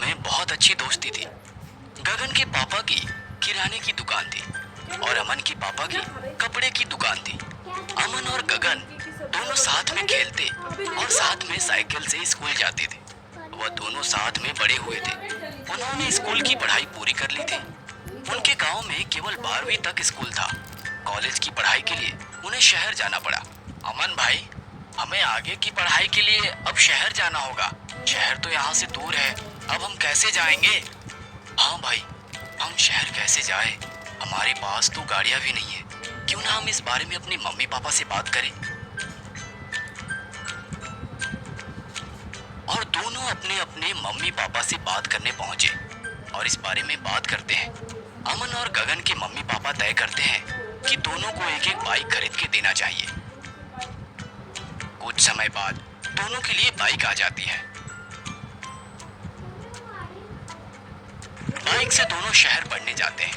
में बहुत अच्छी दोस्ती थी। गगन के पापा की किराने की दुकान थी और अमन के पापा की कपड़े की दुकान थी। अमन और गगन दोनों साथ में खेलते और साथ में साइकिल से स्कूल जाते थे। वह दोनों साथ में बड़े हुए थे। उन्होंने स्कूल की पढ़ाई पूरी कर ली थी। उनके गांव में केवल 12वीं तक स्कूल था। कॉलेज की पढ़ाई के लिए उन्हें शहर जाना पड़ा। अमन भाई, हमें आगे की पढ़ाई के लिए अब शहर जाना होगा। शहर तो यहाँ से दूर है, अब हम कैसे जाएंगे? हाँ भाई, हम शहर कैसे जाए? हमारे पास तो गाड़ियाँ भी नहीं है। क्यों ना हम इस बारे में अपने मम्मी पापा से बात करें? और दोनों अपने अपने मम्मी पापा से बात करने पहुंचे और इस बारे में बात करते हैं। अमन और गगन के मम्मी पापा तय करते हैं कि दोनों को एक एक बाइक खरीद के देना चाहिए। कुछ समय बाद दोनों के लिए बाइक आ जाती है। बाइक से दोनों शहर पढ़ने जाते हैं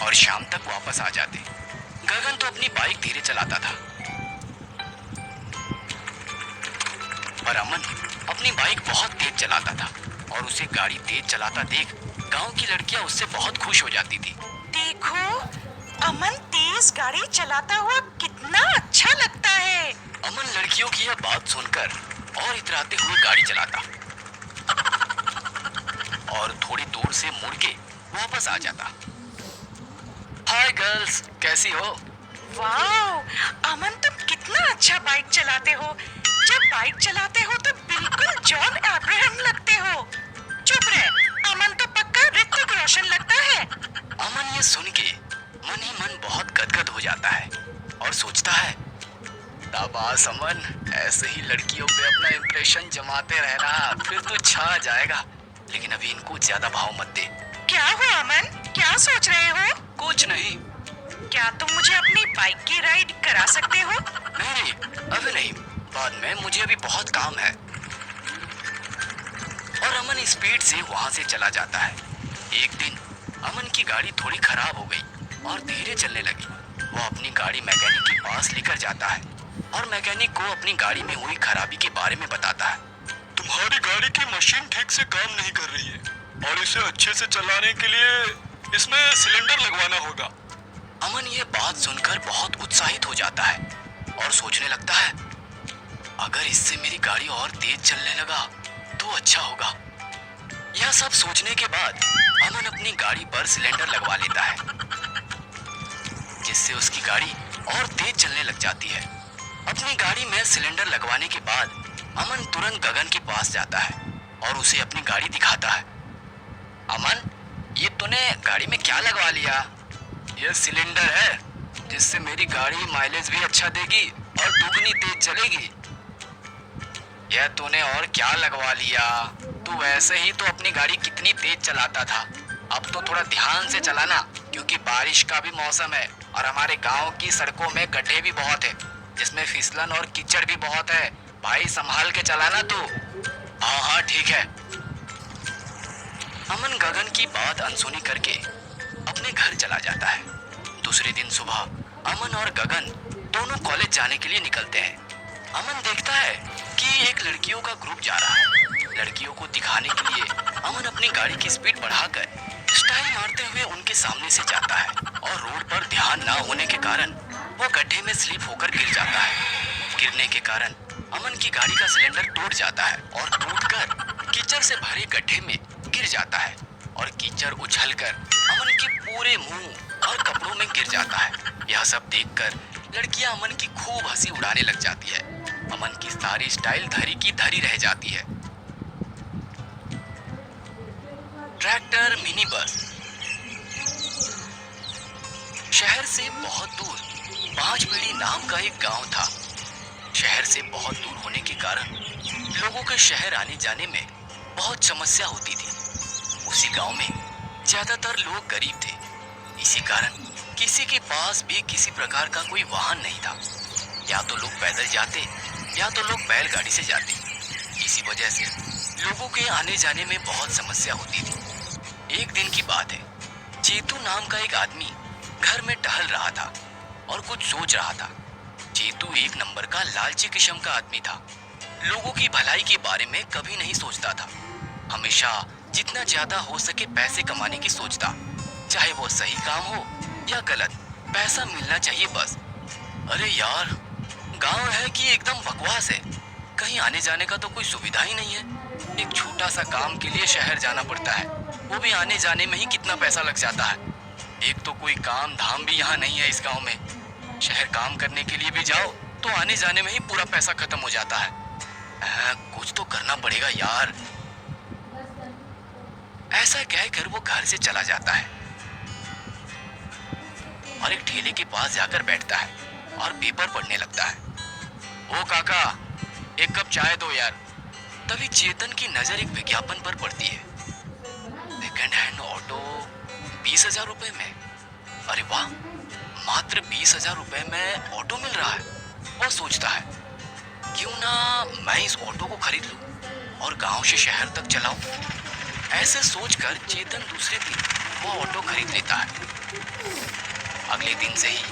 और शाम तक वापस आ जाते। गगन तो अपनी बाइक धीरे चलाता था, पर अमन अपनी बाइक बहुत तेज चलाता था और उसे गाड़ी तेज चलाता देख गांव की लड़कियां उससे बहुत खुश हो जाती थी। देखो, अमन तेज गाड़ी चलाता हुआ कितना अच्छा लगता है। अमन लड़कियों की यह बात सुनकर और इतराते हुए गाड़ी चलाता और थोड़ी दूर से मुड़ के वापस आ जाता। हाय गर्ल्स, कैसी हो? वाओ, अमन तुम कितना अच्छा बाइक चलाते हो। जब बाइक चलाते हो तो बिल्कुल जॉन अब्राहम लगते हो। चुप रहे, अमन तो पक्का ऋतिक रोशन लगता है। अमन ये सुन के मन ही मन बहुत गदगद हो जाता है और सोचता है, शाबाश अमन, ऐसे ही लड़कियों पे अपना इंप्रेशन जमाते रहना, फिर तो छा जाएगा। लेकिन अभी इनको ज्यादा भाव मत दे। क्या हुआ अमन, क्या सोच रहे हो? कुछ नहीं। क्या तुम मुझे अपनी बाइक की राइड करा सकते हो? नहीं, अभी नहीं, बाद में, मुझे अभी बहुत काम है। और अमन स्पीड से वहां से चला जाता है। एक दिन अमन की गाड़ी थोड़ी खराब हो गई और धीरे चलने लगी। वो अपनी गाड़ी मैकेनिक के पास लेकर जाता है और मैकेनिक को अपनी गाड़ी में हुई खराबी के बारे में बताता है। तुम्हारी गाड़ी की मशीन ठीक से काम नहीं कर रही है और इसे अच्छे से चलाने के लिए इसमें सिलेंडर लगवाना होगा। अमन ये बात सुनकर बहुत उत्साहित हो जाता है और सोचने लगता है, अगर इससे मेरी गाड़ी और तेज चलने लगा तो अच्छा होगा। यह सब सोचने के बाद अमन अपनी गाड़ी पर सिलेंडर लगवा लेता है, जिससे उसकी गाड़ी और तेज चलने लग जाती है। अपनी गाड़ी में सिलेंडर लगवाने के बाद अमन तुरंत गगन के पास जाता है और उसे अपनी गाड़ी दिखाता है। अमन, ये तूने गाड़ी में क्या लगवा लिया? यह सिलेंडर है, जिससे मेरी गाड़ी माइलेज भी अच्छा देगी और दुगनी तेज चलेगी। यह तूने और क्या लगवा लिया? तू वैसे ही तो अपनी गाड़ी कितनी तेज चलाता था। अब तो थोड़ा ध्यान से चलाना, क्योंकि बारिश का भी मौसम है और हमारे गांव की सड़कों में गड्ढे भी बहुत है, जिसमें फिसलन और कीचड़ भी बहुत है। भाई, संभाल के चलाना तू। हाँ हाँ, ठीक है। अमन गगन की बात अनसुनी करके अपने घर चला जाता है। दूसरे दिन सुबह अमन और गगन दोनों कॉलेज जाने के लिए निकलते हैं। अमन देखता है कि एक लड़कियों का ग्रुप जा रहा है। लड़कियों को दिखाने के लिए अमन अपनी गाड़ी की स्पीड बढ़ाकर स्टाइल मारते हुए उनके सामने से जाता है और रोड पर ध्यान ना होने के कारण वो गड्ढे में स्लिप होकर गिर जाता है। गिरने के कारण अमन की गाड़ी का सिलेंडर टूट जाता है और टूटकर कीचड़ से भरे गड्ढे में गिर जाता है और कीचड़ उछलकर अमन के पूरे मुंह और कपड़ों में गिर जाता है। यह सब देखकर लड़कियां अमन की खूब हंसी उड़ाने लग जाती है। अमन की सारी स्टाइल धरी की धरी रह जाती है। Tractor mini bus. शहर से बहुत दूर पांचबेड़ी नाम का एक गांव था। शहर से बहुत दूर होने के कारण लोगों के शहर आने जाने में बहुत समस्या होती थी। उसी गांव में ज्यादातर लोग गरीब थे। इसी कारण किसी के पास भी किसी प्रकार का कोई वाहन नहीं था। या तो लोग पैदल जाते या तो लोग बैलगाड़ी से जाते। इसी वजह से लोगों के आने जाने में बहुत समस्या होती थी। एक दिन की बात है, चेतू नाम का एक आदमी घर में टहल रहा था और कुछ सोच रहा था। चेतू एक नंबर का लालची किस्म का आदमी था। लोगों की भलाई के बारे में कभी नहीं सोचता था। हमेशा जितना ज्यादा हो सके पैसे कमाने की सोचता, चाहे वो सही काम हो या गलत, पैसा मिलना चाहिए बस। अरे यार, गांव है कि एकदम बकवास है, कहीं आने जाने का तो कोई सुविधा ही नहीं है। एक छोटा सा काम के लिए शहर जाना पड़ता है, वो भी आने जाने में ही कितना पैसा लग जाता है। एक तो कोई काम धाम भी यहाँ नहीं है इस गांव में। शहर काम करने के लिए भी जाओ तो आने जाने में ही पूरा पैसा खत्म हो जाता है। कुछ तो करना पड़ेगा यार। ऐसा कहकर वो घर से चला जाता है और एक ठेले के पास जाकर बैठता है और पेपर पढ़ने लगता है। ओ काका, एक कप चाय दो यार। तभी चेतन की नजर एक विज्ञापन पर पड़ती है। सेकंड हैंड ऑटो 20,000 रुपए में। अरे वाह, मात्र 20,000 रुपए में ऑटो मिल रहा है। वो सोचता है, क्यों ना मैं इस ऑटो को खरीद लूं और गांव से शहर तक चलाऊं। ऐसे सोचकर चेतन दूसरे दिन वो ऑटो खरीद लेता है। अगले दिन से ही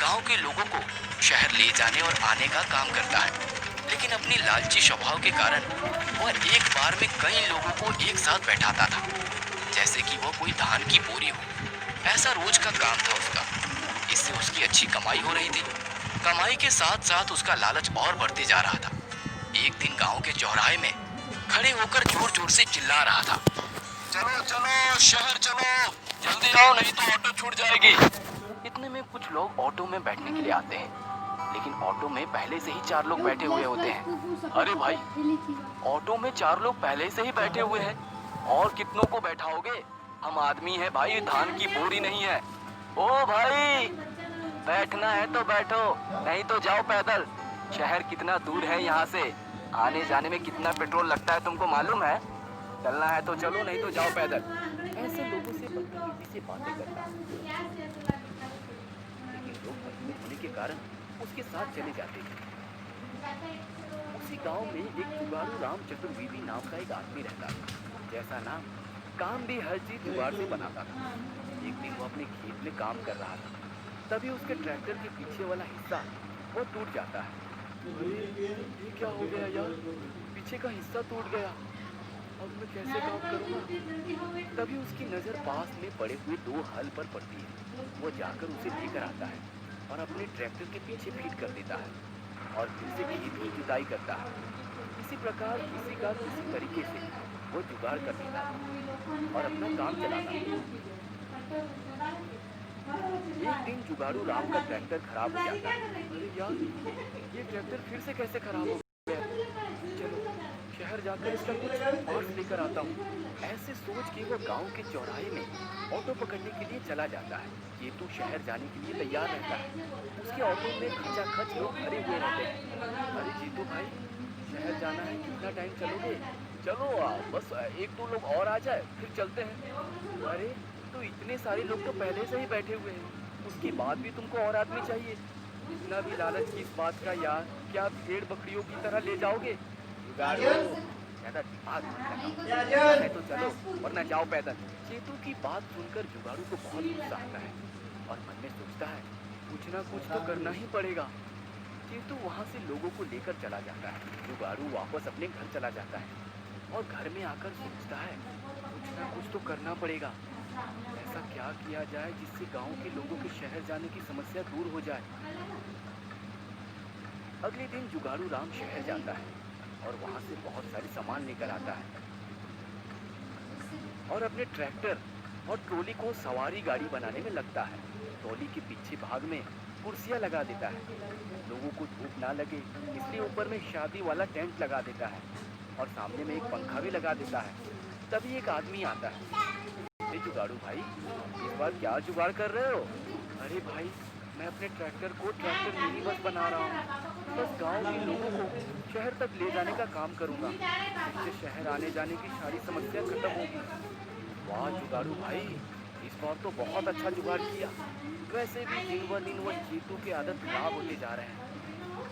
गांव के लोगों को शहर ले जाने और आने का काम करता है, लेकिन अपनी लालची स्वभाव के कारण वह एक बार में कई लोगों को एक साथ बैठाता था, जैसे कि वो कोई धान की बोरी हो। ऐसा रोज का काम था उसका। इससे उसकी अच्छी कमाई हो रही थी। कमाई के साथ साथ उसका लालच और बढ़ते जा रहा था। एक दिन गांव के चौराहे में खड़े होकर जोर जोर से चिल्ला रहा था, चलो चलो शहर चलो, जल्दी आओ नहीं तो ऑटो छूट जाएगी। इतने में कुछ लोग ऑटो में बैठने के लिए आते हैं, लेकिन ऑटो में पहले से ही 4 लोग बैठे हुए होते हैं। अरे भाई, ऑटो में 4 लोग पहले से ही बैठे हुए हैं, और कितनों को बैठाओगे? हम आदमी हैं भाई, धान की बोरी नहीं है। ओ भाई, बैठना है तो बैठो, नहीं तो जाओ पैदल। शहर कितना दूर है यहाँ से, आने जाने में कितना पेट्रोल लगता है तुमको मालूम है? चलना है तो चलो, नहीं तो जाओ पैदल। ऐसे लोगों से बदतमीजी से बातें करता, लेकिन लोग मजबूर होने के कारण उसके साथ चले जाते थे। उसी गांव में एक जुगाड़ू राम चतुर्वेदी नाम का एक आदमी रहता था। जैसा नाम, काम भी हर चीज जुगाड़ से बनाता था। एक दिन वो अपने खेत में काम कर रहा था, तभी उसके ट्रैक्टर के पीछे वाला हिस्सा वो टूट जाता है। अरे ये क्या हो गया यार, पीछे का हिस्सा टूट गया, अब मैं कैसे काम करूँगा? तभी उसकी नज़र पास में पड़े हुए 2 हल पर पड़ती है। वो जाकर उसे लेकर आता है और अपने ट्रैक्टर के पीछे फीड कर देता है और फिर से खेत की जुताई करता है। इसी प्रकार किसी का किसी तरीके से वो जुगाड़ कर देता है और अपना काम चलाता है। एक दिन जुगाड़ू राम का ट्रैक्टर खराब हो जाता है। अरे यार, ये ट्रैक्टर फिर से कैसे खराब हो गया? चलो शहर जाकर इसका कुछ पार्ट्स लेकर आता हूँ। ऐसे सोच के वो गांव के चौराहे में ऑटो पकड़ने के लिए चला जाता है। ये तो शहर जाने के लिए तैयार रहता है। उसके ऑटो में खचाखच लोग भरे हुए रहते हैं। अरे जीतू भाई, शहर जाना है, कितना टाइम चलोगे? चलो बस 1-2 लोग और आ जाए फिर चलते हैं। अरे तो इतने सारे लोग तो पहले से ही बैठे हुए हैं, उसके बाद भी तुमको और आदमी चाहिए? इतना भी लालच किस बात का यार? क्या भेड़ बकरियों की तरह ले जाओगे? ज्यादा दिमाग मत लगाओ, नहीं तो चलो वरना जाओ पैदल। चेतू की बात सुनकर जुगाड़ू को बहुत गुस्सा आता है और मन में सोचता है, कुछ ना कुछ तो करना ही पड़ेगा। चेतू वहाँ से लोगों को लेकर चला जाता है। जुगाड़ू वापस अपने घर चला जाता है और घर में आकर सोचता है, कुछ ना कुछ तो करना पड़ेगा। ऐसा क्या किया जाए जिससे गांव के लोगों के शहर जाने की समस्या दूर हो जाए। अगले दिन जुगाड़ू राम शहर जाता है और वहां से बहुत सारे सामान लेकर आता है और अपने ट्रैक्टर और ट्रॉली को सवारी गाड़ी बनाने में लगता है। ट्रॉली के पीछे भाग में कुर्सियां लगा देता है, लोगों को धूप ना लगे इसलिए ऊपर में शादी वाला टेंट लगा देता है और सामने में एक पंखा भी लगा देता है। तभी एक आदमी आता है। जुगाड़ू भाई, इस बार क्या जुगाड़ कर रहे हो? अरे भाई, मैं अपने ट्रैक्टर को ट्रैक्टर मिनी बस बना रहा हूँ। बस गांव के लोगों को शहर तक ले जाने का काम करूँगा, इससे शहर आने जाने की सारी समस्या खत्म होगी। वाह जुगाड़ू भाई, इस बार तो बहुत अच्छा जुगाड़ किया। वैसे भी दिन ब दिन वो चीतू की आदत खराब होते जा रहे हैं,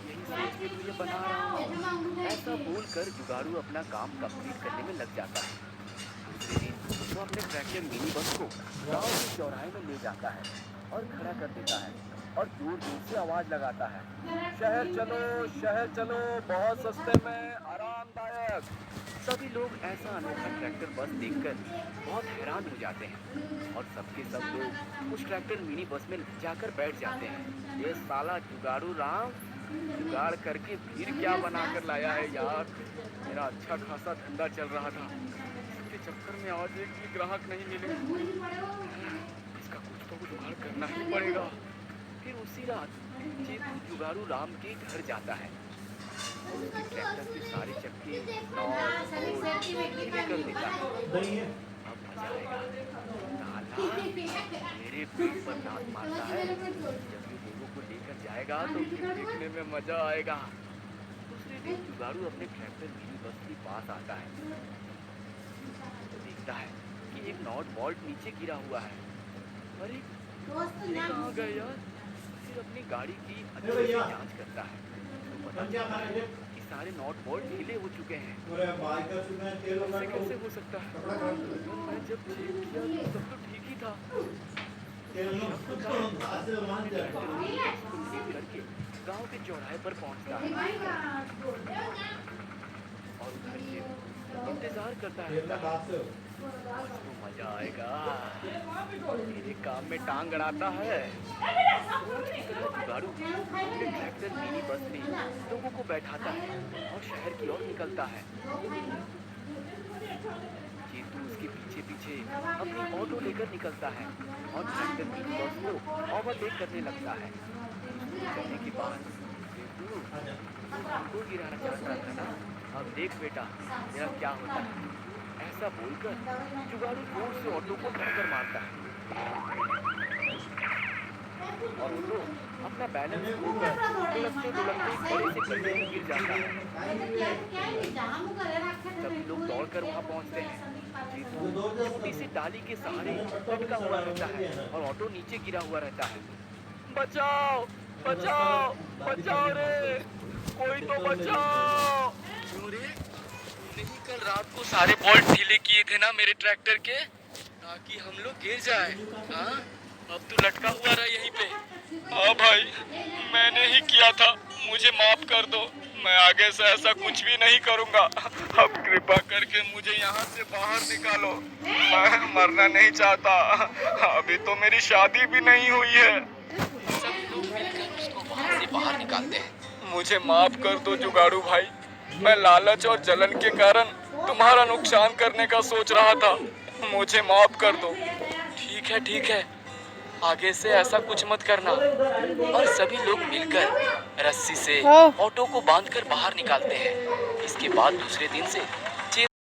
यही सोच के तो ये बना रहा हूँ। ऐसा बोलकर जुगाड़ू अपना काम कंप्लीट करने में लग जाता है। दूसरे दिन वो अपने ट्रैक्टर मिनी बस को गांव के चौराहे में ले जाता है और खड़ा कर देता है। और दूर दूर से आवाज लगाता है, शहर चलो, बहुत सस्ते में, आरामदायक। सभी लोग ऐसा अनोखा ट्रैक्टर बस देखकर बहुत हैरान हो जाते हैं और सबके सब लोग उस ट्रैक्टर मिनी बस में जाकर बैठ जाते हैं। ये साला जुगाड़ू राम जुगाड़ करके फिर क्या बना कर लाया है यार। मेरा अच्छा खासा धंधा चल रहा था, इसके चक्कर में आज एक भी ग्राहक नहीं मिले। इसका कुछ तो जुगाड़ करना ही पड़ेगा। फिर उसी रात चेतू जुगाड़ू राम के घर जाता है और उसके ट्रैक्टर के सारे चक्के कर देता है। अब मजा आएगा। साला मेरे पेट पर लात मारता है, जब ये लोगों को लेकर जाएगा तो फिर देखने में मजा आएगा। दूसरे दिन जुगाड़ू अपने ट्रैक्टर मिनी बस के पास आता है तो देखता है कि एक नॉट बोल्ट नीचे गिरा हुआ है। अरे ये कहाँ गए यार। फिर अपनी गाड़ी की अच्छे से जांच करता है तो पता चलता है कि सारे नॉट बोल्ट ढीले हो चुके हैं। ऐसे कैसे हो सकता है? तो मैं जब चेक किया तो सब तो ठीक ही था। करके गांव के चौराहे पर पहुंचता है और उधर से इंतजार करता है। आज तो मजा आएगा, मेरे काम में टांग अड़ाता है। रोज की तरह जुगाड़ू अपने ट्रैक्टर मिनी बस में लोगों को बैठाता है और शहर की ओर निकलता है। चेतू उसके पीछे पीछे अपनी ऑटो लेकर निकलता है और ट्रैक्टर मिनी बस को ओवरटेक करने लगता है। करने के बाद चेतू को गिराना चाहता था ना, अब देख बेटा मेरा क्या होता है। ऐसा बोलकर जुगाड़ू जोर से ऑटो को टक्कर मारता है और ऑटो अपना बैलेंस खोकर दुलकते खड़े से खड्डे में गिर जाता है। सभी लोग दौड़कर वहां पहुंचते हैं। चेतू छोटी सी डाली के सहारे लटका हुआ रहता है और ऑटो नीचे गिरा हुआ रहता है। बचाओ बचाओ बचाओ रे, कोई तो बचाओ। क्यों रे? नहीं कल रात को सारे बोल्ट ढीले किए थे ना मेरे ट्रैक्टर के, ताकि हम लोग गिर जाए। हाँ अब तू लटका हुआ रहा यहीं पे। हाँ भाई, मैंने ही किया था, मुझे माफ कर दो। मैं आगे से ऐसा कुछ भी नहीं करूँगा। अब कृपा करके मुझे यहाँ से बाहर निकालो, मैं मरना नहीं चाहता। अभी तो मेरी शादी भी नहीं हुई है। सब लोग मिलकर उसको वहाँ से बाहर निकालते हैं। मुझे माफ कर दो जुगाड़ू भाई, मैं लालच और जलन के कारण तुम्हारा नुकसान करने का सोच रहा था। मुझे माफ कर दो। ठीक है, आगे से ऐसा कुछ मत करना। और सभी लोग मिलकर रस्सी से ऑटो को बांधकर बाहर निकालते हैं। इसके बाद दूसरे दिन से